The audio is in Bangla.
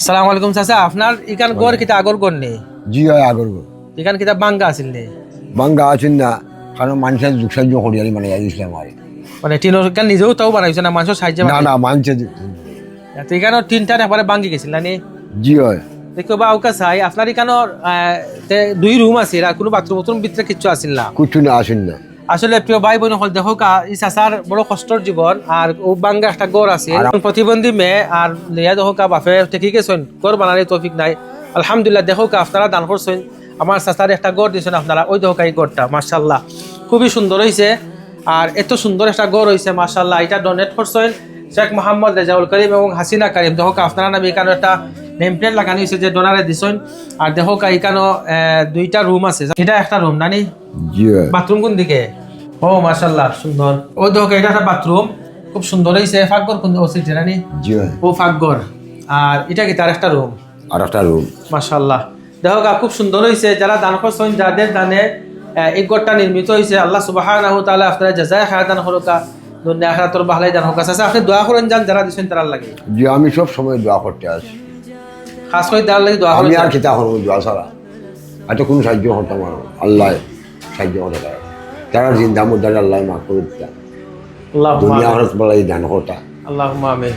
আসসালামু আলাইকুম চাচা, আপনার ইকান গড় কিতা আগর গড় নেই? জি হয় আগর ইকান কিতা বাঙ্গা আছিল নেই? বাঙ্গা আছেন না, কারণ মানুষের যুগ সাহায্য করিয়ালি মানে ইসলাম আর মানে টিনের ইকান নিজেও তাও বানাইছে না, মানুষের সাহায্য না না মানুষের তো ইকানোর তিনটা একবারে ভাঙ্গি গেছিল না নি? জি হয় দেখো বা ওকা চাই আপনার ইকানোর দুই রুম আছে আর কোনো বাথরুম ভিতরে কিচ্ছু আসিল না। কিছু না আসেন না। আসলে প্রিয় ভাই বোন হল দেখো ই চাচার বড় কষ্টর জীবন আর ও বাঙ্গা একটা গড় আছে প্রতিবন্ধী মেয়ে আর লিয়া দেখো বাপে ঠিকই গেছেন গড় বানানোর তৌফিক নাই। আলহামদুলিল্লাহ দেখো আপনারা দান করছেন, আমার চাচার একটা গড় দিয়েছেন আপনারা, ওই দেখো এই গড়টা মাশাআল্লাহ খুবই সুন্দর হয়েছে। আর এত সুন্দর একটা গড় হয়েছে মাশাআল্লাহ, এটা ডোনেট করছেন শেখ মোহাম্মদ রেজাউল করিম এবং হাসিনা কারিম। দেখো আপনারা নামে এখানে একটা নেম প্লেট লাগানো হয়েছে যে ডোনারে দিছেন। আর দেখো এখানে দুইটা রুম আছে, এটা একটা রুম নানি? জি হয়। বাথরুম কোন দিকে? ও মাশাআল্লাহ সুন্দর। ও দেখো এটা একটা বাথরুম খুব সুন্দর হয়েছে। ফাঁকঘর কোন ওসিট জানি? জি হয়। ও ফাঁকঘর। আর এটা কি তার একটা রুম? আর একটা রুম। মাশাআল্লাহ দেখো খুব সুন্দর হয়েছে। যারা দান করছেন, যাদের দানে এই ঘরটা নির্মিত হয়েছে, আল্লাহ সুবহানাহু ওয়া তাআলা আপনারা জাযায়ে খায়র দান করুকা, দুনিয়া আখিরাতের ভালাই দান হোক। আচ্ছা আপনি দোয়া করেন যান যারা দিবেন তার লাগে। জি আমি সব সময় দোয়া করতে আসি, খাস করে তার লাগে দোয়া করেন। আমি আর কিতা করবো দোয়া ছাড়া, এত কোনো সাহায্য করতাম আর আল্লাহ সাহায্য করতে পারে। তারা জিন্দা মুদ্দার আল্লাহ মাফ করে দিতাম, আল্লাহুম্মা দুনিয়া আমিন। আখিরাত বলাই দান করতা। আল্লাহুম্মা আমিন।